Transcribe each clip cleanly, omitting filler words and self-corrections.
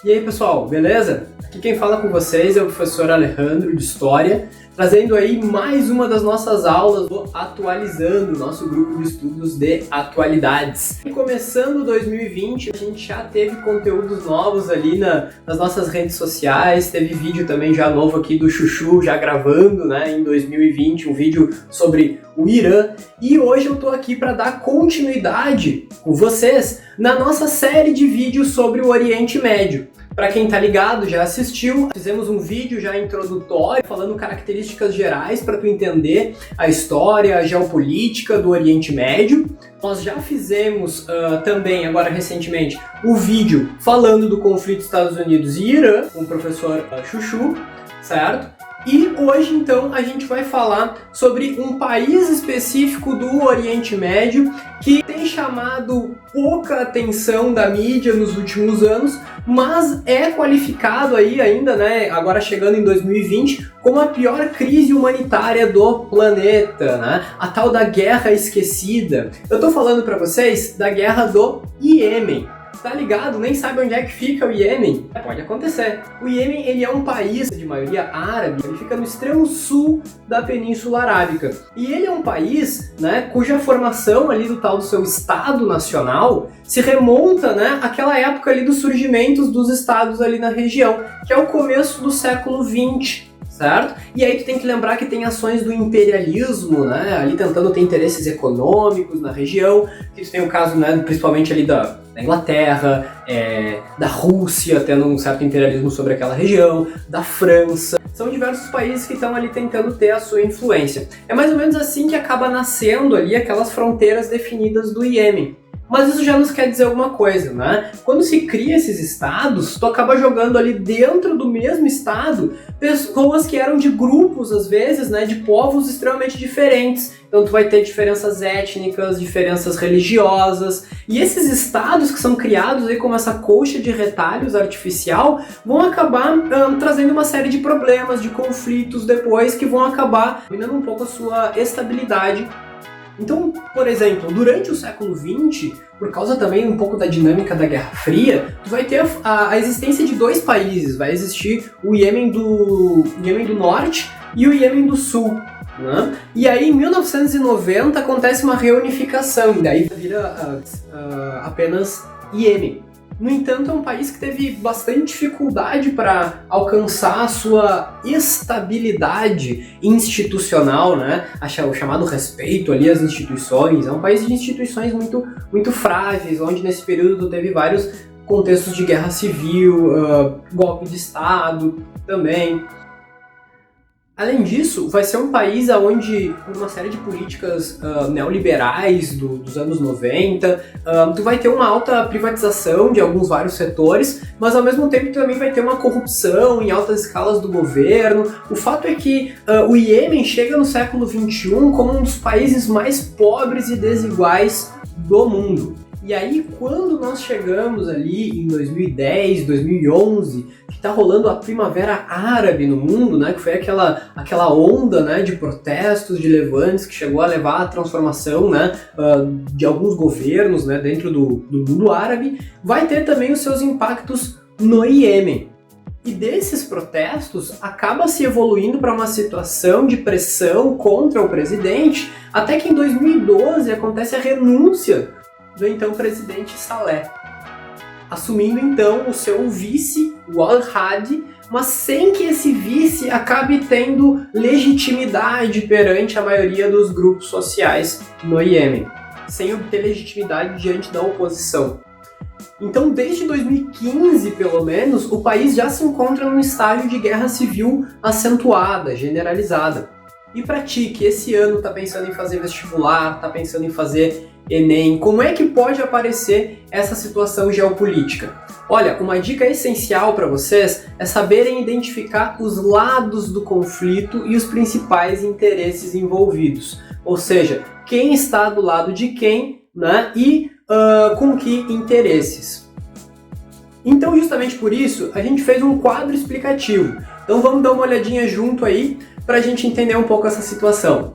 E aí pessoal, beleza? Aqui quem fala com vocês é o professor Alejandro de História, trazendo aí mais uma das nossas aulas do Atualizando, nosso grupo de estudos de atualidades. E começando 2020, a gente já teve conteúdos novos ali nas nossas redes sociais, teve vídeo também já novo aqui do Chuchu, já gravando, né, em 2020, um vídeo sobre o Irã. E hoje eu tô aqui para dar continuidade com vocês na nossa série de vídeos sobre o Oriente Médio. Para quem tá ligado, já assistiu, fizemos um vídeo já introdutório falando características gerais para tu entender a história, a geopolítica do Oriente Médio. Nós já fizemos também, agora recentemente, o vídeo falando do conflito Estados Unidos e Irã, com o professor Chuchu, certo? E hoje, então, a gente vai falar sobre um país específico do Oriente Médio que tem chamado pouca atenção da mídia nos últimos anos, mas é qualificado aí ainda, né, agora chegando em 2020, como a pior crise humanitária do planeta, né? A tal da Guerra Esquecida. Eu tô falando para vocês da Guerra do Iêmen. Tá ligado? Nem sabe onde é que fica o Iêmen? Pode acontecer. O Iêmen, ele é um país de maioria árabe, ele fica no extremo sul da Península Arábica. E ele é um país, né, cuja formação ali do tal do seu Estado Nacional se remonta, né, àquela época ali dos surgimentos dos estados ali na região, que é o começo do século XX. Certo? E aí tu tem que lembrar que tem ações do imperialismo, né, ali tentando ter interesses econômicos na região, que tu tem o caso, né, principalmente ali da Inglaterra, da Rússia, tendo um certo imperialismo sobre aquela região, da França. São diversos países que estão ali tentando ter a sua influência. É mais ou menos assim que acaba nascendo ali aquelas fronteiras definidas do Iêmen. Mas isso já nos quer dizer alguma coisa, né? Quando se cria esses estados, tu acaba jogando ali dentro do mesmo estado pessoas que eram de grupos, às vezes, né, de povos extremamente diferentes. Então tu vai ter diferenças étnicas, diferenças religiosas. E esses estados que são criados aí como essa colcha de retalhos artificial vão acabar trazendo uma série de problemas, de conflitos depois, que vão acabar minando um pouco a sua estabilidade. Então, por exemplo, durante o século XX, por causa também um pouco da dinâmica da Guerra Fria, tu vai ter a existência de dois países. Vai existir o Iêmen do Norte e o Iêmen do Sul. Né? E aí, em 1990, acontece uma reunificação, e daí vira apenas Iêmen. No entanto, é um país que teve bastante dificuldade para alcançar a sua estabilidade institucional, né? O chamado respeito ali às instituições. É um país de instituições muito, muito frágeis, onde nesse período teve vários contextos de guerra civil, golpe de Estado também. Além disso, vai ser um país onde, por uma série de políticas neoliberais dos anos 90, tu vai ter uma alta privatização de vários setores, mas ao mesmo tempo também vai ter uma corrupção em altas escalas do governo. O fato é que o Iêmen chega no século XXI como um dos países mais pobres e desiguais do mundo. E aí, quando nós chegamos ali em 2010, 2011, que está rolando a Primavera Árabe no mundo, né, que foi aquela onda, né, de protestos, de levantes, que chegou a levar à transformação, né, de alguns governos, né, dentro do mundo árabe, vai ter também os seus impactos no Iêmen. E desses protestos acaba se evoluindo para uma situação de pressão contra o presidente, até que em 2012 acontece a renúncia do então presidente Saleh, assumindo então o seu vice, o Al-Hadi, mas sem que esse vice acabe tendo legitimidade perante a maioria dos grupos sociais no Iêmen, sem obter legitimidade diante da oposição. Então, desde 2015, pelo menos, o país já se encontra num estágio de guerra civil acentuada, generalizada. E para ti, que esse ano está pensando em fazer vestibular, está pensando em fazer Enem, como é que pode aparecer essa situação geopolítica? Olha, uma dica essencial para vocês é saberem identificar os lados do conflito e os principais interesses envolvidos. Ou seja, quem está do lado de quem, né, e com que interesses. Então, justamente por isso, a gente fez um quadro explicativo. Então vamos dar uma olhadinha junto aí para a gente entender um pouco essa situação.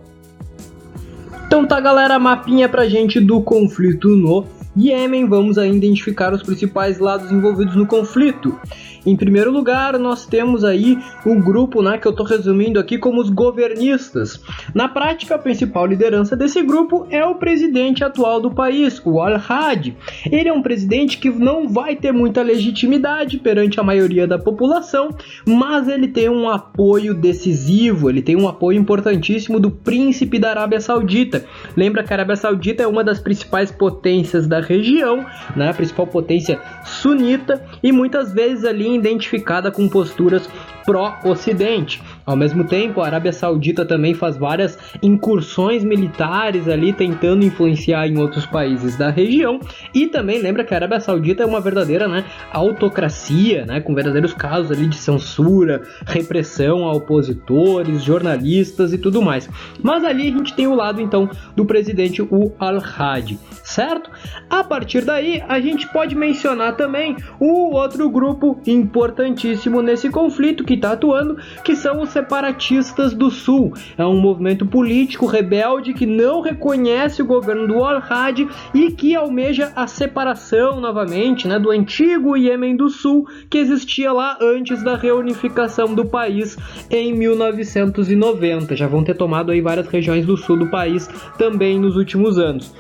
Então tá, galera, mapinha pra gente do conflito no Iêmen, vamos aí identificar os principais lados envolvidos no conflito. Em primeiro lugar, nós temos aí um grupo, né, que eu estou resumindo aqui como os governistas. Na prática, a principal liderança desse grupo é o presidente atual do país, o Al-Hadi. Ele é um presidente que não vai ter muita legitimidade perante a maioria da população, mas ele tem um apoio decisivo, ele tem um apoio importantíssimo do príncipe da Arábia Saudita. Lembra que a Arábia Saudita é uma das principais potências da região, né, a principal potência sunita, e muitas vezes ali identificada com posturas pró-Ocidente. Ao mesmo tempo, a Arábia Saudita também faz várias incursões militares ali, tentando influenciar em outros países da região, e também lembra que a Arábia Saudita é uma verdadeira, né, autocracia, né, com verdadeiros casos ali de censura, repressão a opositores, jornalistas e tudo mais. Mas ali a gente tem o lado, então, do presidente, o Al-Hadi, certo? A partir daí, a gente pode mencionar também o outro grupo importantíssimo nesse conflito que está atuando, que são os separatistas do Sul. É um movimento político rebelde que não reconhece o governo do Al-Hadi e que almeja a separação novamente, né, do antigo Iêmen do Sul, que existia lá antes da reunificação do país em 1990. Já vão ter tomado aí várias regiões do sul do país também nos últimos anos.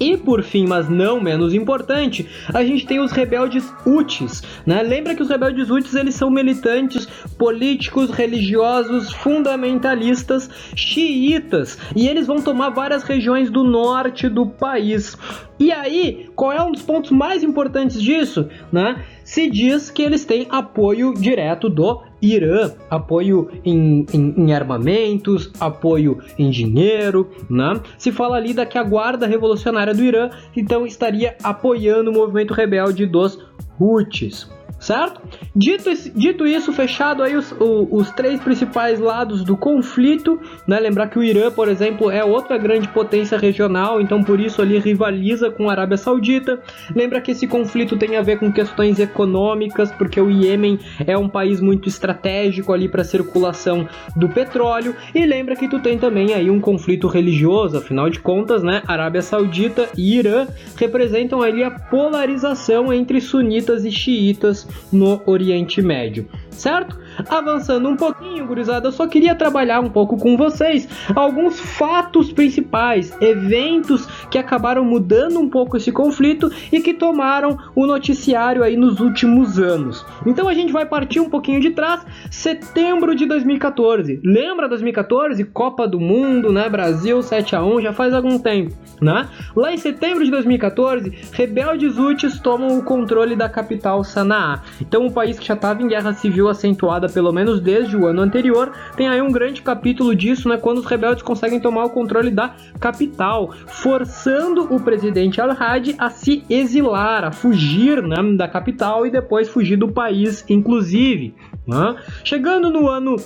E por fim, mas não menos importante, a gente tem os rebeldes Houthis, né? Lembra que os rebeldes Houthis, eles são militantes políticos, religiosos, fundamentalistas, xiitas, e eles vão tomar várias regiões do norte do país. E aí, qual é um dos pontos mais importantes disso, né? Se diz que eles têm apoio direto do Irã, apoio em armamentos, apoio em dinheiro, né? Se fala ali que a Guarda Revolucionária do Irã, então, estaria apoiando o movimento rebelde dos Houthis. Certo? Dito isso, fechado aí os três principais lados do conflito, né? Lembrar que o Irã, por exemplo, é outra grande potência regional, então por isso ali rivaliza com a Arábia Saudita. Lembra que esse conflito tem a ver com questões econômicas, porque o Iêmen é um país muito estratégico ali para a circulação do petróleo, e lembra que tu tem também aí um conflito religioso, afinal de contas, né? Arábia Saudita e Irã representam ali a polarização entre sunitas e xiitas no Oriente Médio, certo? Avançando um pouquinho, gurizada, eu só queria trabalhar um pouco com vocês alguns fatos principais, eventos que acabaram mudando um pouco esse conflito e que tomaram o noticiário aí nos últimos anos. Então a gente vai partir um pouquinho de trás, setembro de 2014. Lembra 2014? Copa do Mundo, né? Brasil 7-1, já faz algum tempo, né? Lá em setembro de 2014, rebeldes Houthis tomam o controle da capital Sanaa. Então o país que já estava em guerra civil acentuada pelo menos desde o ano anterior, tem aí um grande capítulo disso, né, quando os rebeldes conseguem tomar o controle da capital, forçando o presidente Al-Hadi a se exilar, a fugir, né, da capital e depois fugir do país, inclusive, né? Chegando no ano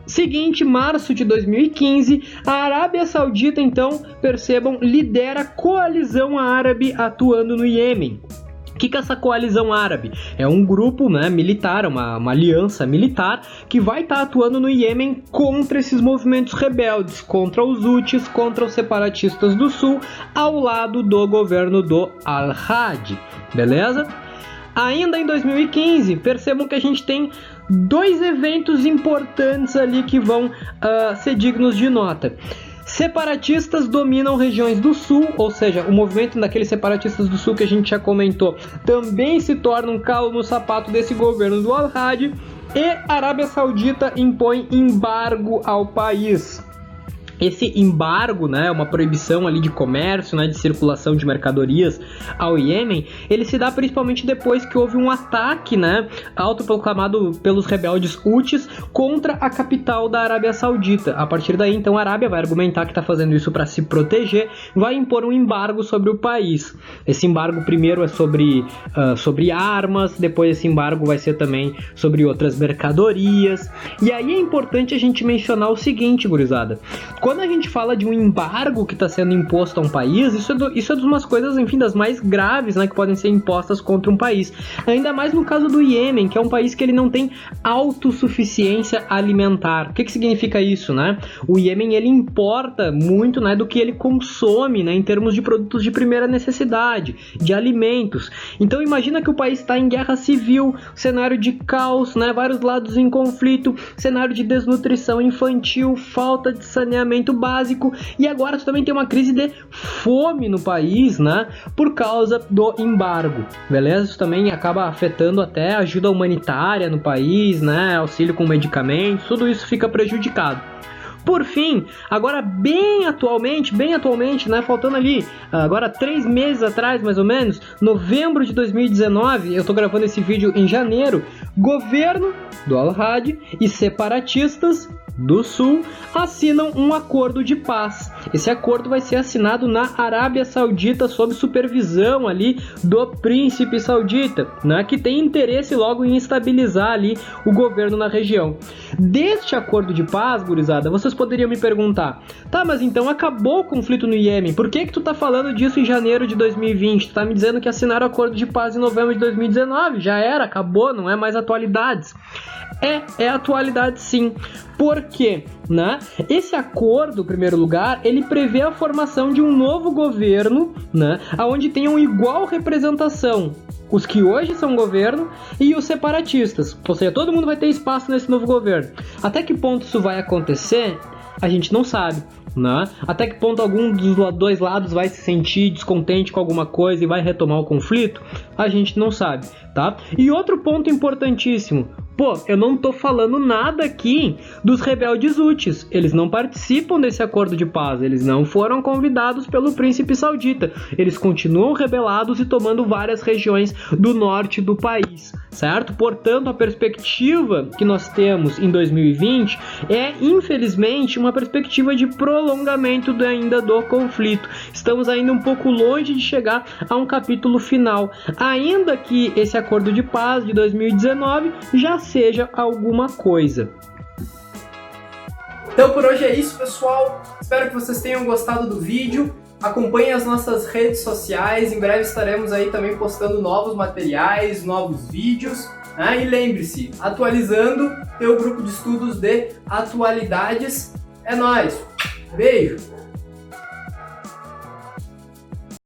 seguinte, março de 2015, a Arábia Saudita, então, percebam, lidera a coalizão árabe atuando no Iêmen. O que é essa coalizão árabe? É um grupo, né, militar, uma aliança militar que vai estar atuando no Iêmen contra esses movimentos rebeldes, contra os Houthis, contra os separatistas do sul, ao lado do governo do Al-Hadi, beleza? Ainda em 2015, percebam que a gente tem dois eventos importantes ali que vão ser dignos de nota. Separatistas dominam regiões do sul, ou seja, o movimento daqueles separatistas do sul que a gente já comentou também se torna um calo no sapato desse governo do Al-Hadi, e a Arábia Saudita impõe embargo ao país. Esse embargo, né, uma proibição ali de comércio, né, de circulação de mercadorias ao Iêmen, ele se dá principalmente depois que houve um ataque, né, autoproclamado pelos rebeldes Houthis contra a capital da Arábia Saudita. A partir daí, então, a Arábia vai argumentar que está fazendo isso para se proteger, vai impor um embargo sobre o país. Esse embargo primeiro é sobre armas, depois esse embargo vai ser também sobre outras mercadorias. E aí é importante a gente mencionar o seguinte, gurizada. quando a gente fala de um embargo que está sendo imposto a um país, isso é de umas coisas, enfim, das mais graves, né, que podem ser impostas contra um país. Ainda mais no caso do Iêmen, que é um país que ele não tem autossuficiência alimentar. O que significa isso, né? O Iêmen, ele importa muito, né, do que ele consome, né, em termos de produtos de primeira necessidade, de alimentos. Então imagina que o país está em guerra civil, cenário de caos, né, vários lados em conflito, cenário de desnutrição infantil, falta de saneamento básico, e agora tu também tem uma crise de fome no país, né, por causa do embargo, beleza? Isso também acaba afetando até a ajuda humanitária no país, né, auxílio com medicamentos, tudo isso fica prejudicado. Por fim, agora bem atualmente, né, faltando ali, agora 3 meses atrás mais ou menos, novembro de 2019, eu tô gravando esse vídeo em janeiro, governo do Al-Hadi e separatistas do Sul assinam um acordo de paz. Esse acordo vai ser assinado na Arábia Saudita sob supervisão ali do príncipe saudita, né, que tem interesse logo em estabilizar ali o governo na região. Deste acordo de paz, gurizada, vocês poderiam me perguntar, tá, mas então acabou o conflito no Iêmen, por que tu tá falando disso em janeiro de 2020? Tu tá me dizendo que assinaram o acordo de paz em novembro de 2019, já era, acabou, não é mais atualidades. É atualidade sim. Por quê? Né? Esse acordo, em primeiro lugar, ele prevê a formação de um novo governo, né, onde tenham igual representação os que hoje são governo e os separatistas. Ou seja, todo mundo vai ter espaço nesse novo governo. Até que ponto isso vai acontecer, a gente não sabe. Né? Até que ponto algum dos dois lados vai se sentir descontente com alguma coisa e vai retomar o conflito, a gente não sabe, tá? E outro ponto importantíssimo, eu não tô falando nada aqui dos rebeldes houthis, eles não participam desse acordo de paz, eles não foram convidados pelo príncipe saudita, eles continuam rebelados e tomando várias regiões do norte do país, certo? Portanto, a perspectiva que nós temos em 2020 é, infelizmente, uma perspectiva de prolongamento ainda do conflito. Estamos ainda um pouco longe de chegar a um capítulo final, ainda que esse acordo de paz de 2019 já seja alguma coisa. Então por hoje é isso, pessoal. Espero que vocês tenham gostado do vídeo. Acompanhem as nossas redes sociais. Em breve estaremos aí também postando novos materiais, novos vídeos. E lembre-se, atualizando teu grupo de estudos de atualidades. É nóis! Beijo!